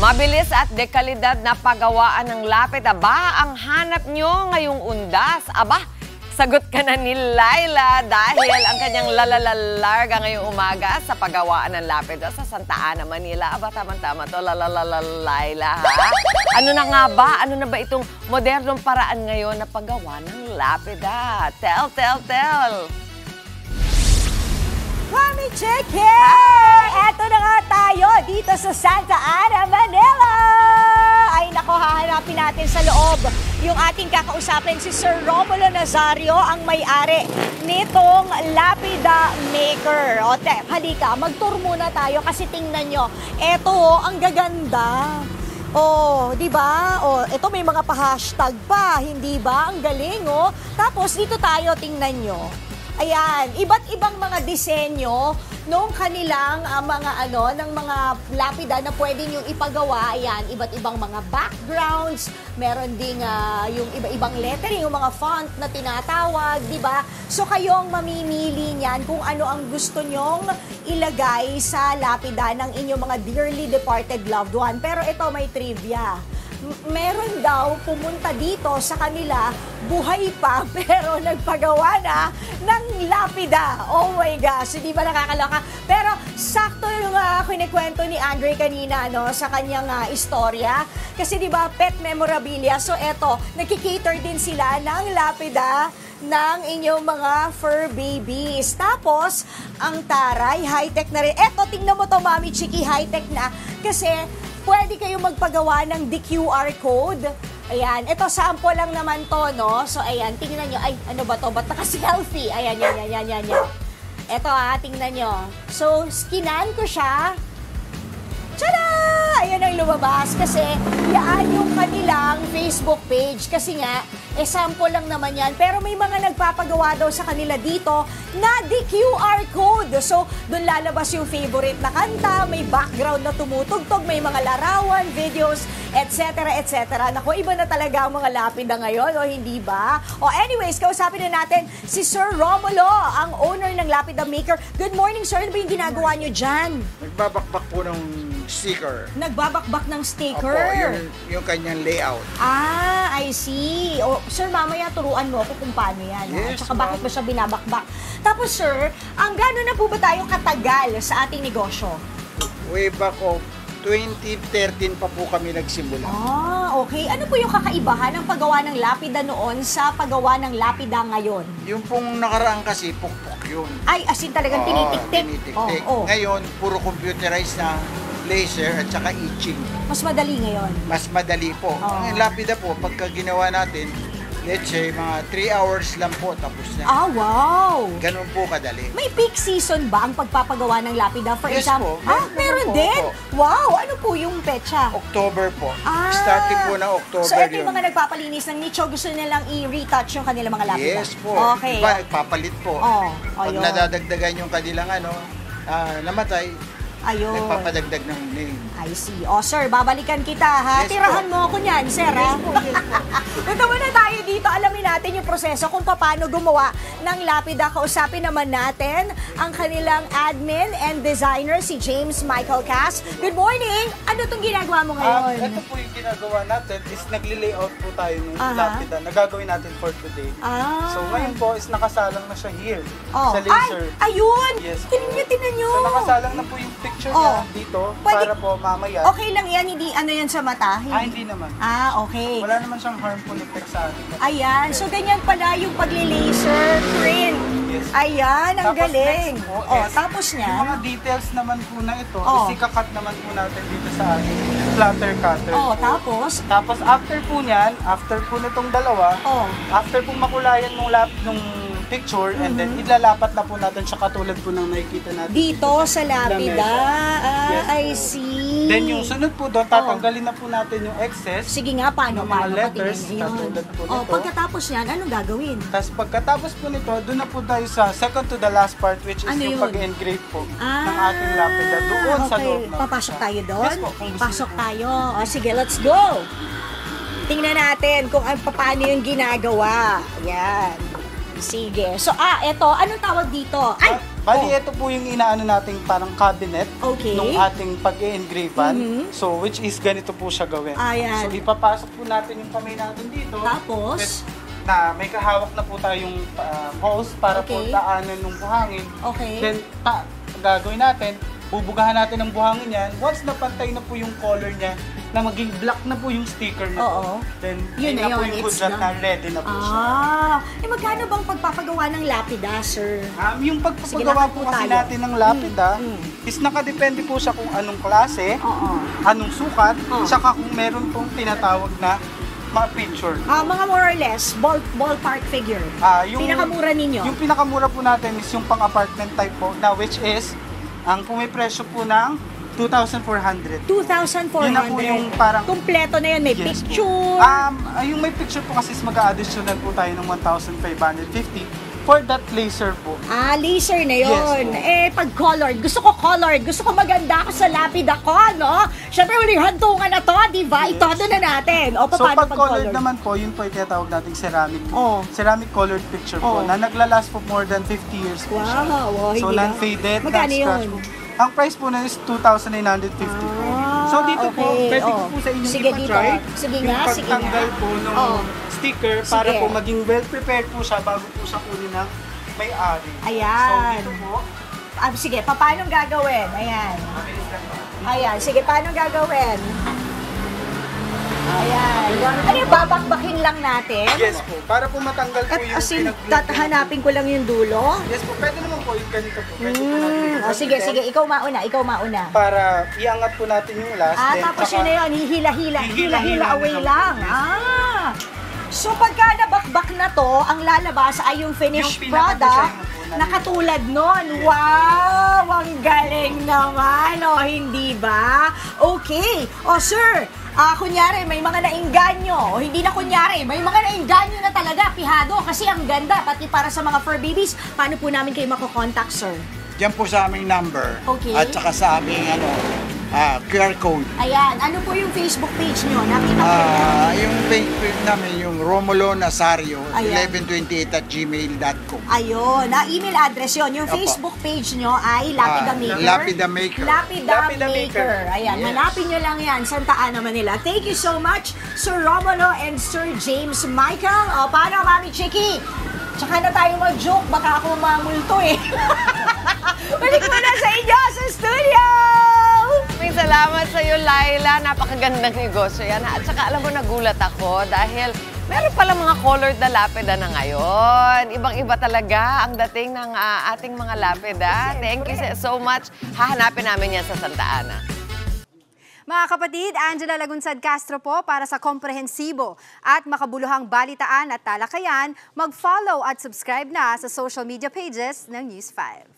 Mabilis at dekalidad na paggawaan ng lapid. Aba, ang hanap nyo ngayong undas. Aba, sagot ka na ni Laila dahil ang kanyang lalalalarga ngayong umaga sa paggawaan ng lapid sa Santa Ana, Manila. Aba, tama-tama to, Laila, ha? Ano na nga ba? Ano na ba itong modernong paraan ngayon na paggawa ng lapid, ha? Tell! Mami Chiki! Eto na nga tayo dito sa Santa Ana, Manila! Ay nako, hahanapin natin sa loob yung ating kakausapin si Sir Romulo Nazario, ang may-ari nitong Lapida Maker. O, halika, mag-tour muna tayo kasi tingnan nyo. Eto, ang gaganda. Oh, di ba? Oh, ito may mga pa-hashtag pa, hindi ba? Ang galing, oh. Tapos dito tayo, tingnan nyo. Ayan, iba't ibang mga disenyo nung kanilang ng mga lapida na pwede nyo ipagawa. Ayan, iba't ibang mga backgrounds, meron ding yung iba-ibang lettering, yung mga font na tinatawag, di ba? So kayong mamimili niyan kung ano ang gusto nyong ilagay sa lapida ng inyong mga dearly departed loved one. Pero ito may trivia. Meron daw pumunta dito sa kanila, buhay pa, pero nagpagawa na ng lapida. Oh my gosh, hindi ba nakakaloka? Pero sakto yung kinikwento ni Andre kanina sa kanyang istorya. Kasi di ba pet memorabilia, so eto, nakikater din sila ng lapida ng inyong mga fur babies. Tapos, ang taray, high-tech na rin. Eto, tingnan mo to, Mami Chiki, high-tech na. Kasi, pwede kayong magpagawa ng QR code. Ayan, ito sample lang naman to, no? So, ayan, tingnan nyo. Ay, ano ba to? Ba't naka-selfie? Ayan, yan. Ito tingnan nyo. So, skinan ko siya. Tada! Ayan ang lumabas kasi yan yung kanilang Facebook page. Kasi nga, sample lang naman yan. Pero may mga nagpapagawa daw sa kanila dito na di QR code. So, doon lalabas yung favorite na kanta, may background na tumutugtog, may mga larawan, videos, etc. Naku, iba na talaga ang mga lapida ngayon, o hindi ba? O anyways, kausapin na natin si Sir Romulo, ang owner ng Lapida Maker. Good morning, sir. Ano ba yung ginagawa nyo dyan? Nagbabakbak po ng sticker. Nagbabakbak ng sticker? Opo, yung kanyang layout. Ah, I see. O, sir, mamaya turuan mo ako kung paano yan. Yes, tsaka bakit mo siya binabakbak. Tapos, sir, gano'n na po ba tayo katagal sa ating negosyo? Way back of 2013 pa po kami nagsimula. Ah, okay. Ano po yung kakaibahan ng paggawa ng lapida noon sa paggawa ng lapida ngayon? Yung pong nakaraan kasi, pukpok yun. Ay, asin talagang tinitik-tik. Tinitik-tik. Ngayon, puro computerized na laser at saka etching. Mas madali ngayon? Mas madali po. Ang lapida po, pagka ginawa natin, let's say, mga 3 hours lang po, tapos na. Ah, wow! Ganun po kadali. May peak season ba ang pagpapagawa ng lapida? For Yes example, po. meron po, din? po. Wow! Ano po yung petsa? October po. Starting po na October so, ito yung yun. mga nagpapalinis ng nicho, gusto nilang i-retouch yung kanilang mga lapida? Yes po. Okay. Iba, nagpapalit po. Pag ayun. nadadagdagan yung kanilang namatay, Ayun. nagpapadagdag ng name. I see. O, sir, babalikan kita, ha? Yes, Tirahan po. mo ako niyan, sir, ha? Yes po. Punta muna tayo dito. Alamin natin yung proseso kung paano gumawa ng lapida. Kausapin naman natin ang kanilang admin and designer, si James Michael Cass. Good morning! Ano itong ginagawa mo ngayon? Ito po yung ginagawa natin is nagli-layout po tayo ng lapida na gagawin natin for today. So ngayon po is nakasalang na siya here sa laser. Ay, ayun! Yes po. Tinan nyo! So nakasalang na po yung picture niya dito para po mamaya. Okay lang yan, hindi ano yan sa mata? Hindi naman. Okay. Wala naman siyang harmful effect sa atin. Ayan, so ganyan pala yung pag-laser print. Yes. Ayan, ang Tapos galing. next po is, Tapos niya. yung mga details naman po na ito, is ikakat naman po natin dito sa ating platter cutter. Tapos? Tapos after po niyan, after po nitong dalawa, after po makulayan nung picture, and then ilalapat na po natin siya katulad po ng nakikita natin Dito sa lapida. Yes, I po. see. Then yung sunod po doon, tatanggalin na po natin yung excess. Sige nga, paano? Yung mga letters, katulad po nito. Pagkatapos niyan, anong gagawin? Tapos pagkatapos po nito, doon na po tayo sa second to the last part, which is yung pag-engrave po ng ating lapida doon sa loob. Papasok tayo doon? Yes po, kung gusto Pasok niyo. tayo. Sige, let's go! Tingnan natin kung paano yung ginagawa. Yan. Sige. So, eto, anong tawag dito? Ay! Bali, ito po yung inaano nating parang cabinet Okay. ng ating pag-i-engravean. So, which is ganito po siya gawin. Ayan. So, ipapasok po natin yung kamay natin dito. Tapos? Na may kahawak na po tayong hose para po Okay. daanan ng buhangin. Okay. Then, gagawin natin, bubugahan natin ang buhangin yan. Once napantay na po yung color niya, na maging black na po yung sticker na Oo. po, then Yun yun na na po yun, yung it's good done. na ready na po siya. Magkano bang pagpapagawa ng lapida, sir? Yung Sige, pagpapagawa lakad po po kasi tayo. natin ng lapida is nakadepende po siya kung anong klase, Oo. anong sukat, Oo. saka kung meron pong tinatawag na mga picture. Mga more or less, ballpark figure. Pinakamura ninyo? Yung pinakamura po natin is yung pang-apartment type po, na which is, ang pumipresyo po ng 2,400. 2,400. Yun na po yung parang... Kumpleto na yun, may Yes po. picture. Yung may picture po kasi is mag-a-additional po tayo ng 1,550 for that laser po. Laser na yun. Yes po. Pag colored, gusto ko colored. Gusto ko maganda ako sa lapida ko, no? Siyempre, huling hantungan na to, di ba? Yes. Itodo na natin. O, So paano pag colored naman po, yun po yung tinatawag nating ceramic. Oh. Ceramic colored picture po, Oh. na naglalast po more than 50 years po siya. Wow, So hindi na. non-faded, Magkano non-scratch yun? po. Ang price po na is 2,950 po. So dito po, pwede ko po sa inyong Sige, ipa-try dito. Sige yung nga, sige pagtanggal nga. po ng Oh. sticker para Sige. po maging well-prepared po siya bago po siya kunin ng may-ari. Ayan. So dito po, Sige, paano gagawin? Ayan. Ayan, sige, paano gagawin? Ayan. Ano yung babakbakin lang natin? yes po, para po matanggal po At yung asin, pinag-glue. tatahanapin ko lang yung dulo? Yes po, pwede naman po yung ganito po. Pwede po natin Sige, sige, ikaw mauna. para iangat po natin yung last. then Tapos saka- yun na yun, hihila-hila Hihila-hila away na lang. lang. So pagka nabakbak na to, ang lalabas ay yung finished Yung product pinaka-design po na na katulad nun. Wow! Ang galing naman, hindi ba? Okay. Sir, kunyari, may mga nainganyo. O hindi na kunyari, may mga nainganyo na talaga, pihado. Kasi ang ganda, pati para sa mga fur babies. Paano po namin kayo makokontakt, sir? Diyan po sa aming number. Okay. At saka sa aming QR code. Ayan, ano po yung Facebook page nyo? Nakita ko Yung Facebook namin, yung Romulo Nazario, Ayan. 1128@gmail.com. Ayun, email address yon. Yung Opo. Facebook page nyo ay Lapida Maker. Lapida Maker. Lapida Lapida Maker. Maker. Ayan, Yes. hanapin nyo lang yan. Santa Ana, Manila. Thank you so much, Sir Romulo and Sir James Michael. Paano, Mami Chiki? Tsaka na tayo mag-joke. Baka ako mamulto eh. Balik muna sa inyo sa studio! Maraming salamat sa iyo, Laila. Napakagandang negosyo yan. At saka alam mo, nagulat ako dahil meron pala mga colored na lapida na ngayon. Ibang-iba talaga ang dating ng ating mga lapida. Thank you so much. Hahanapin namin yan sa Santa Ana. Mga kapatid, Angela Lagunsad Castro po para sa komprehensibo at makabuluhang balitaan at talakayan. Mag-follow at subscribe na sa social media pages ng News 5.